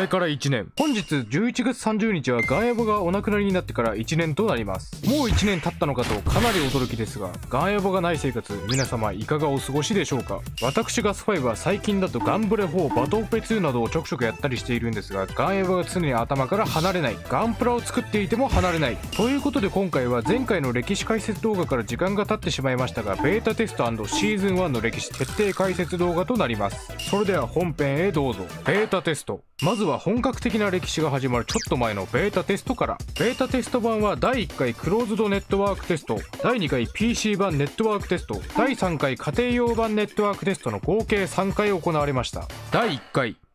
れから1年。本日11月30日はガンエボがお亡くなりになってから1年となります。もう1年経ったのかとかなり驚きですが、ガンエボがない生活、皆様いかがお過ごしでしょうか。私ガス5は最近だとガンブレ4、バトオペ2などをちょくちょくやったりしているんですが、ガンエボが常に頭から離れない。ガンプラを作っていても離れない。ということで今回は前回の歴史解説動画から時間が経ってしまいましたが、ベータテスト&シーズン1の歴史徹底解説動画となります。それでは本編へどうぞ。ベータテスト。まずは本格的な歴史が始まるちょっと前のベータテストから。ベータテスト版は第1回クローズドネットワークテスト、第2回 PC 版ネットワークテスト、第3回家庭用版ネットワークテストの合計3回行われました。第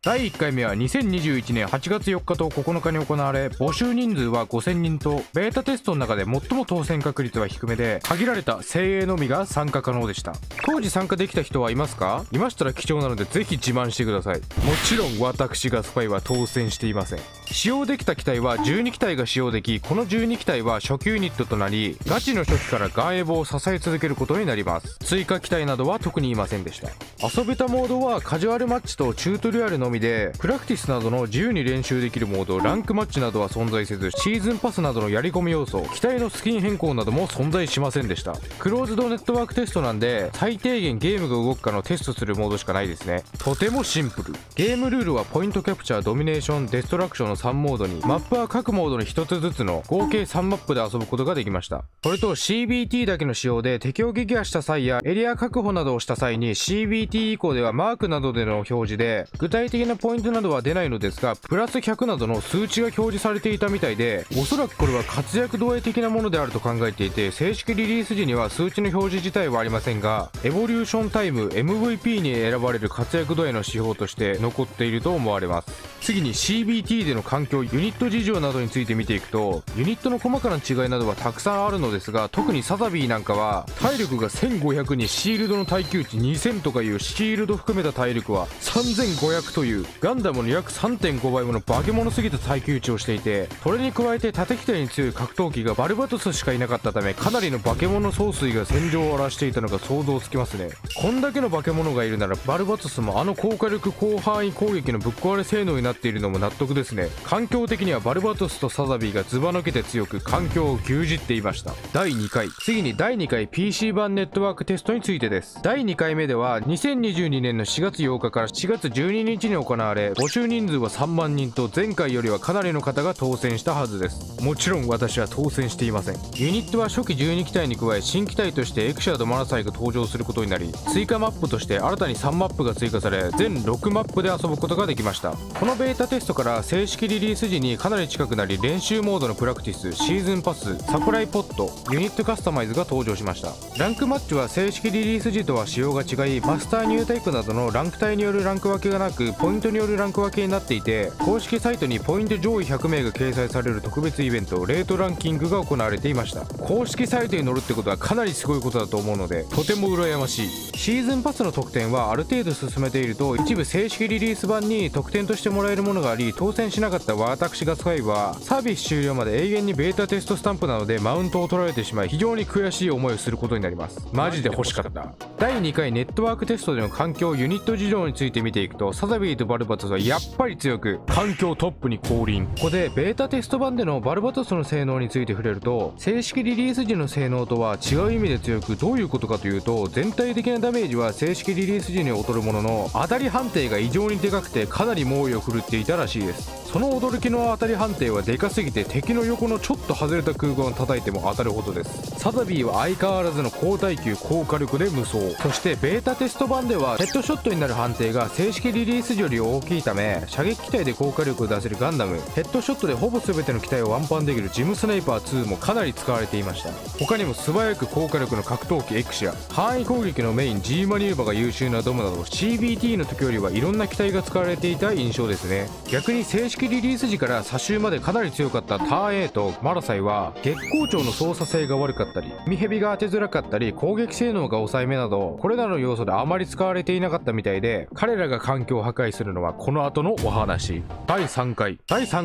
1回目は2021年8月4日と9日に行われ、募集人数は5000人と、ベータテストの中で最も当選確率は低めで、限られた精鋭のみが参加可能でした。当時参加できた人はいますか？いましたら貴重なのでぜひ自慢してください。もちろん私がスパイは当選していません。使用できた機体は12機体が使用でき、この12機体は初期ユニットとなり、ガチの初期からガンエボを支え続けることになります。追加機体などは特にいませんでした。遊べたモードはカジュアルマッチとチュートリアルのみで、プラクティスなどの自由に練習できるモード、ランクマッチなどは存在せず、シーズンパスなどのやり込み要素、機体のスキン変更なども存在しませんでした。クローズドネットワークテストなんで、最低限ゲームが動くかのテストするモードしかないですね。とてもシンプル。ゲームルールはポイントキャプチャー、ドミネーション、デストラクションの3モードに、マップは各モードに1つずつの合計3マップで遊ぶことができました。それと CBT だけの使用で、敵を撃破した際やエリア確保などをした際に CBT 以降ではマークなどでの表示で、具体的なポイントなどは出ないのですが、プラス100などの数値が表示されていたみたいで、おそらくこれは活躍度合い的なものであると考えていて、正式リリース時には数値の表示自体はありませんが、エボリューションタイム MVP に選ばれる活躍度合いの指標として残っていると思われます。次に CBT での環境、ユニット事情などについて見ていくと、ユニットの細かな違いなどはたくさんあるのですが、特にサザビーなんかは体力が1500にシールドの耐久値2000とかいうシールド含めた体力は3500というガンダムの約 3.5 倍もの化け物すぎた耐久値をしていて、それに加えて縦機体に強い格闘機がバルバトスしかいなかったため、かなりの化け物総帥が戦場を荒らしていたのが想像つきますね。こんだけの化け物がいるならバルバトスもあの高火力広範囲攻撃のぶっ壊れ性能になっているのも納得ですね。環境的にはバルバトスとサザビーがズバ抜けて強く、環境を牛耳っていました。第2回。次に第2回 PC 版ネットワークテストについてです。第2回目では2022年の4月8日から4月12日に行われ、募集人数は3万人と前回よりはかなりの方が当選したはずです。もちろん私は当選していません。ユニットは初期12機体に加え、新機体としてエクシャーとマラサイが登場することになり、追加マップとして新たに3マップが追加され、全6マップで遊ぶことができました。このベータテストから正式リリース時にかなり近くなり、練習モードのプラクティス、シーズンパス、サプライポット、ユニットカスタマイズが登場しました。ランクマッチは正式リリース時とは仕様が違い、マスターニュータイプなどのランク帯によるランク分けがなく、ポイントによるランク分けになっていて、公式サイトにポイント上位100名が掲載される特別イベント、レートランキングが行われていました。公式サイトに載るってことはかなりすごいことだと思うので、とても羨ましい。シーズンパスの特典はある程度進めていると、一部正式リリース版に特典としてもらえるものがあり、当選しなかった私ガス5はサービス終了まで永遠にベータテストスタンプなのでマウントを取られてしまい、非常に悔しい思いをすることになります。マジで欲しかった。第2回ネットワークテストでの環境ユニット事情について見ていくと、サザビーとバルバトスはやっぱり強く、環境トップに降臨。ここでベータテスト版でのバルバトスの性能について触れると、正式リリース時の性能とは違う意味で強く、どういうことかというと、全体的なダメージは正式リリース時に劣るものの、当たり判定が異常にでかくてかなり猛威を振るっていたらしいです。その驚きの当たり判定はでかすぎて、敵の横のちょっと外れた空間を叩いても当たるほどです。サザビーは相変わらずの高耐久高火力で無双。そしてベータテスト版ではヘッドショットになる判定が正式リリース時より大きいため、射撃機体で高火力を出せるガンダム、ヘッドショットでほぼ全ての機体をワンパンできるジムスナイパー2もかなり使われていました。他にも素早く高火力の格闘機エクシア、範囲攻撃のメイン G マニューバが優秀なドムなど CBT の時よりはいろんな機体が使われていた印象ですね。逆に正式リリース時から差しまでかなり強かったターン A とマラサイは月光町の操作性が悪かったり、ミヘビが当てづらかったり、攻撃性能が抑えめなど、これらの要素であまり使われていなかったみたいで、彼らが環境を破壊するのはこの後のお話。第3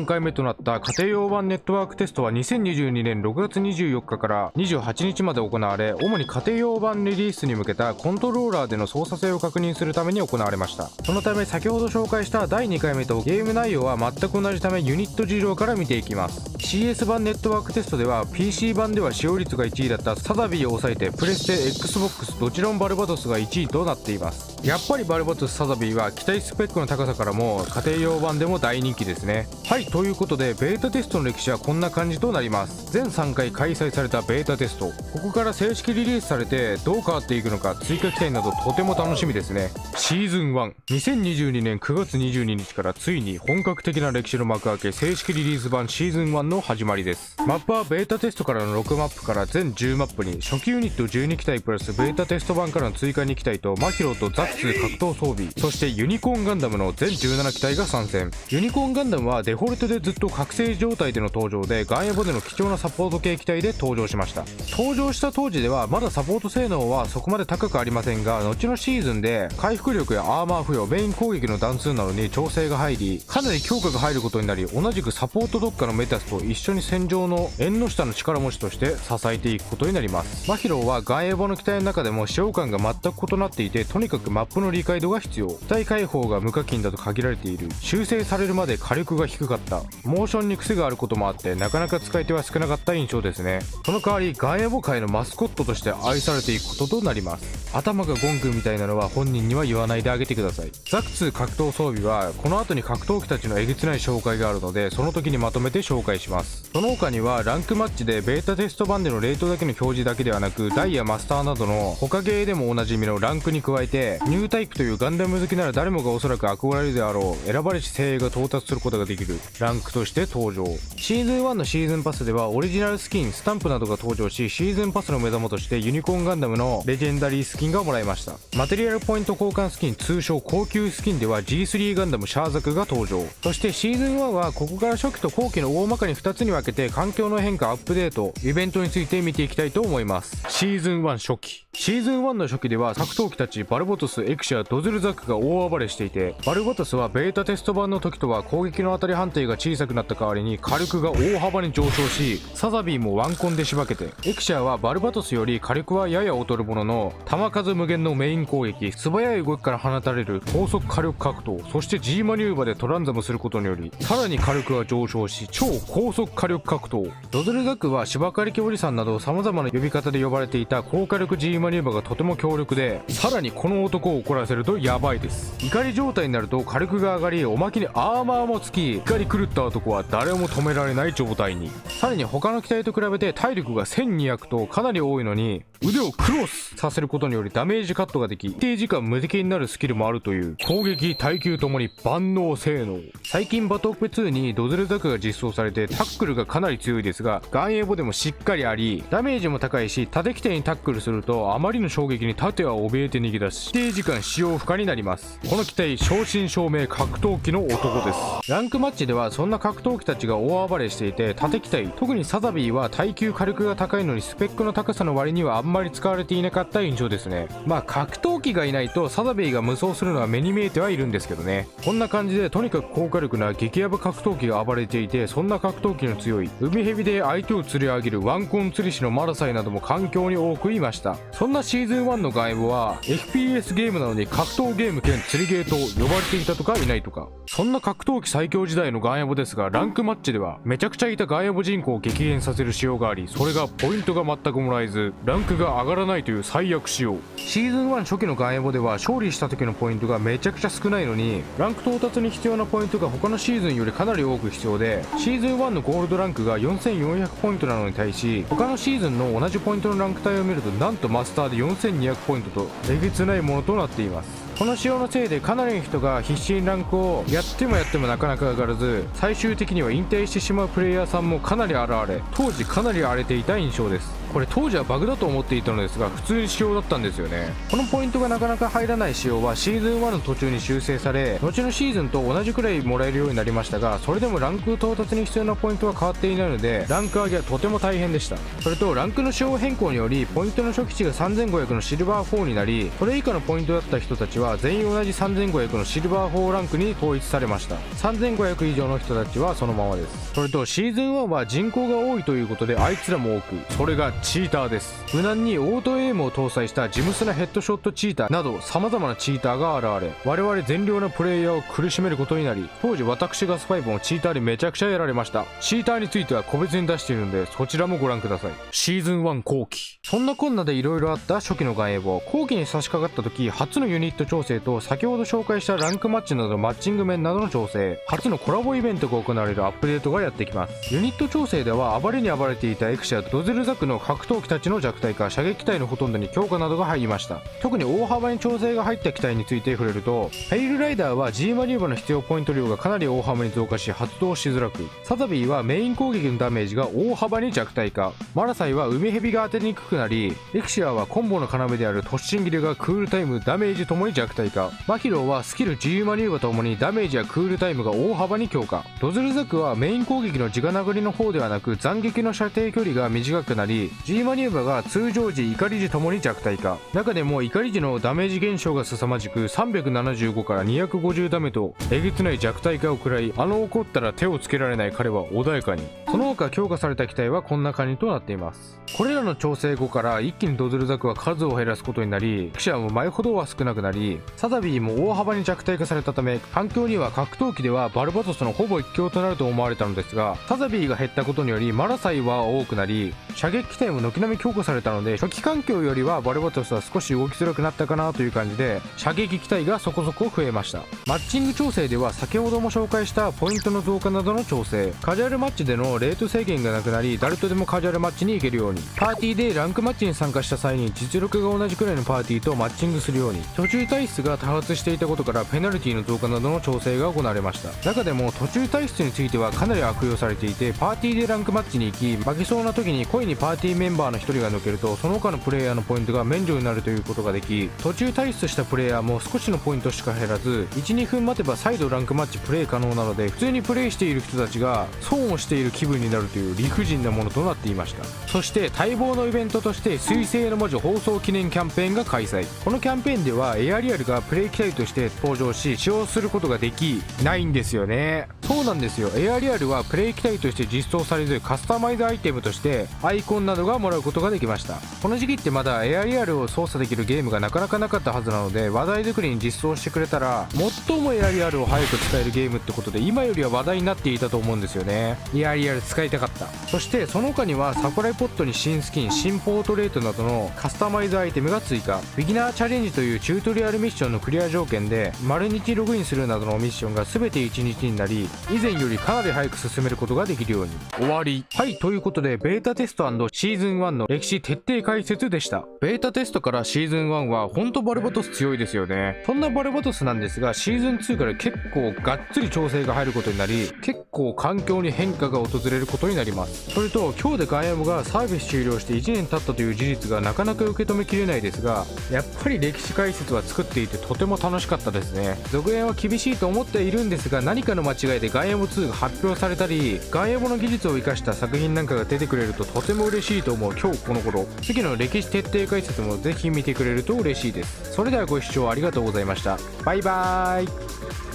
回目となった家庭用版ネットワークテストは2022年6月24日から28日まで行われ、主に家庭用版リリースに向けたコントローラーでの操作性を確認するために行われました。そのため先ほど紹介した第2回目とゲーム内容は全く同じためユニット事情から見ていきます。 CS 版ネットワークテストでは PC 版では使用率が1位だったサザビーを抑えてプレステ XBOX どちらもバルバトスが1位となっています。やっぱりバルバトスサザビーは機体スペックの高さからも家庭用版でも大人気ですね。はい、ということでベータテストの歴史はこんな感じとなります。全3回開催されたベータテスト、ここから正式リリースされてどう変わっていくのか追加期待などとても楽しみですね。シーズン1、2022年9月22日からついに本格的な歴史の幕開け、正式リリース版シーズン1の始まりです。マップはベータテストからの6マップから全10マップに初期ユニット12機体プラスベータテスト版からの追加2機体とマヒロとザク2格闘装備、そしてユニコーンガンダムの全17機体が参戦。ユニコーンガンダムはデフォルトでずっと覚醒状態での登場で、ガンエボでの貴重なサポート系機体で登場しました。登場した当時ではまだサポート性能はそこまで高くありませんが、後のシーズンで回復力やアーマー付与、メイン攻撃の弾数などに調整が入り、かなり強化が入ることになり、同じくサポート特化のメタスと一緒に戦場の縁の下の力持ちとして支えていくことになります。マヒロはガンエボの機体の中でも使用感が全く異なっていて、とにかくマップの理解度が必要、機体開放が無課金だと限られている、修正されるまで火力が低かった、モーションに癖があることもあってなかなか使い手は少なかった印象ですね。その代わりガンエボ界のマスコットとして愛されていくこととなります。頭がゴン君みたいなのは本人には言わないであげてください。ザク2格闘装備はこの後に格闘機たちのえげつない紹介があるので、その時にまとめて紹介します。その他にはランクマッチでベータテスト版でのレートだけの表示だけではなく、ダイヤマスターなどの他ゲーでもおなじみのランクに加えて、ニュータイプというガンダム好きなら誰もがおそらく憧れるであろう選ばれし精鋭が到達することができるランクとして登場。シーズン1のシーズンパスではオリジナルスキン、スタンプなどが登場し、シーズンパスの目玉としてユニコーンガンダムのレジェンダリースキンがもらえました。マテリアルポイント交換スキン、通称高級スキンでは G3 ガンダムシャーザクが登場。そしてシーズン1はここから初期と後期の大まかに2つに分けて環境の変化、アップデート、イベントについて見ていきたいと思います。シーズン1初期、シーズン1の初期では格闘機たちバルボトス、エクシア、ドズルザックが大暴れしていて、バルボトスはベータテスト版の時とは攻撃の当たり判定が小さくなった代わりに火力が大幅に上昇し、サザビーもワンコンでしばけて、エクシアはバルバトスより火力はやや劣るものの、弾数無限のメイン攻撃、素早い動きから放たれる高速火力格闘、そして G マニューバでトランザムすることによりさらに火力が上昇し、超高速火力格闘。ドズルザックは芝刈り機おじさんなど様々な呼び方で呼ばれていた高火力 G マニューバがとても強力で、さらにこの男を怒らせるとヤバいです。怒り状態になると火力が上がり、おまけにアーマーもつき、怒り狂った男は誰も止められない状態に。さらに他の機体と比べて体力が1200とかなり多いのに、腕をクロスさせることによりダメージカットができ、一定時間無敵になるスキルもあるという、攻撃耐久ともに万能性能。最近バトオペ2にドズルザクが実装されてタックルがかなり強いですが、ガンエボでもしっかりあり、ダメージも高いし、縦機体にタックルするとあまりの衝撃に盾は怯えて逃げ出し、一定時間使用不可になります。この機体正真正銘格闘機の男です。ランクマッチではそんな格闘機たちが大暴れしていて、縦機体、特にサザビーは耐久火力が高いのにスペックの高さの割にはあんまり使われていなかった印象ですね。まあ格闘機がいないとサザビーが無双するのは目に見えてはいるんですけどね。こんな感じでとにかく高火力な激ヤバ格闘機が暴れていて、そんな格闘機の強い海蛇で相手を釣り上げるワンコン釣り師のマラサイなども環境に多くいました。そんなシーズン1のガンエボは FPS ゲームなのに格闘ゲーム兼釣りゲーと呼ばれていたとかいないとか、そんな格闘機最強時代のガンエボですが、ランクマッチではめちゃくちゃいたガンエボ人口を激減させる仕様があり、それがポイントが全くもらえずランクが上がらないという最悪仕様。シーズン1初期のガンエボでは勝利した時のポイントがめちゃくちゃ少ないのに、ランク到達に必要なポイントが他のシーズンよりかなり多く必要で、シーズン1のゴールドランクが4400ポイントなのに対し、他のシーズンの同じポイントのランク帯を見るとなんとマスターで4200ポイントとえげつないものとなっています。この仕様のせいでかなりの人が必死にランクをやってもなかなか上がらず、最終的には引退してしまうプレイヤーさんもかなり現れ、当時かなり荒れていた印象です。これ当時はバグだと思っていたのですが、普通に仕様だったんですよね。このポイントがなかなか入らない仕様はシーズン1の途中に修正され、後のシーズンと同じくらいもらえるようになりましたが、それでもランク到達に必要なポイントは変わっていないので、ランク上げはとても大変でした。それとランクの仕様変更によりポイントの初期値が3500のシルバー4になり、それ以下のポイントだった人たちはは全員同じ3500のシルバー4ランクに統一されました。3500以上の人たちはそのままです。それとシーズン1は人口が多いということであいつらも多く、それがチーターです。無難にオートエイムを搭載したジムスなヘッドショットチーターなど様々なチーターが現れ、我々善良なプレイヤーを苦しめることになり、当時私がスパイもチーターでめちゃくちゃやられました。チーターについては個別に出しているのでそちらもご覧ください。シーズン1後期、そんなこんなで色々あった初期のガンエボ、後期に差し掛かった時、初のユニット調整と先ほど紹介したランクマッチなどマッチング面などの調整、初のコラボイベントが行われるアップデートがやってきます。ユニット調整では暴れに暴れていたエクシやドゼルザクの格闘機たちの弱体化、射撃機体のほとんどに強化などが入りました。特に大幅に調整が入った機体について触れると、フェイルライダーは G マニューバーの必要ポイント量がかなり大幅に増加し発動しづらく、サザビーはメイン攻撃のダメージが大幅に弱体化、マラサイは海蛇が当てにくくなり、エクシアはコンボの要である突進切れがクールタイムダメージともに弱体化、マヒロはスキル G マニューバーともにダメージやクールタイムが大幅に強化、ドズルザクはメイン攻撃の直殴りの方ではなく斬撃の射程距離が短くなり、 G マニューバーが通常時怒り時ともに弱体化、中でも怒り時のダメージ減少が凄まじく375から250ダメとえげつない弱体化を食らい、怒ったら手をつけられない彼は穏やかに。その他強化された機体はこんな感じとなっています。これらの調整後から一気にドズルザクは数を減らすことになり、クシアも前ほどは少なくなり、サザビーも大幅に弱体化されたため、環境には格闘機ではバルバトスのほぼ一強となると思われたのですが、サザビーが減ったことによりマラサイは多くなり、射撃機体も軒並み強化されたので、初期環境よりはバルバトスは少し動きづらくなったかなという感じで、射撃機体がそこそこ増えました。マッチング調整では先ほども紹介したポイントの増加などの調整、カジュアルマッチでのレート制限がなくなり、誰とでもカジュアルマッチに行けるように、パーティーでランクマッチに参加した際に実力が同じくらいのパーティーとマッチングするように、途中体質が多発していたことからペナルティの増加などの調整が行われました。中でも途中体質についてはかなり悪用されていて、パーティーでランクマッチに行き負けそうな時に故意にパーティーメンバーの1人が抜けると、その他のプレイヤーのポイントが免除になるということができ、途中体質したプレイヤーも少しのポイントしか減らず 1,2 分待てば再度ランクマッチプレイ可能なので、普通にプレイしている人たちが損をしている気分になるという理不尽なものとなっていました。そして待望のイベントとして水星の魔女放送記念キャンペーンが開催。このキャンペーンではエアリアルがプレイ機体として登場し使用することができないんですよね。そうなんですよ、エアリアルはプレイ機体として実装されず、カスタマイズアイテムとしてアイコンなどがもらうことができました。この時期ってまだエアリアルを操作できるゲームがなかなかなかったはずなので、話題作りに実装してくれたら最もエアリアルを早く使えるゲームってことで、今よりは話題になっていたと思うんですよね。エアリアル使いたかった。そしてその他にはサプライポットに新スキン、新ポートレートなどのカスタマイズアイテムが追加、ビギナーチャレンジというチュートリアルミッションのクリア条件で丸日ログインするなどのミッションが全て1日になり、以前よりかなり早く進めることができるように。終わり。はい、ということでベータテスト&シーズン1の歴史徹底解説でした。ベータテストからシーズン1はほんとバルバトス強いですよね。そんなバルバトスなんですが、シーズン2から結構がっつり調整が入ることになり、結構環境に変化が訪れることになります。それと今日でガンヤモがサービス終了して1年経ったという事実がなかなか受け止めきれないですが、やっぱり歴史解説は作っていてとても楽しかったですね。続編は厳しいと思っているんですが、何かの間違いでガンヤモ2が発表されたり、ガンヤモの技術を生かした作品なんかが出てくれるととても嬉しいと思う今日この頃。次の歴史徹底解説もぜひ見てくれると嬉しいです。それではご視聴ありがとうございました。バイバーイ。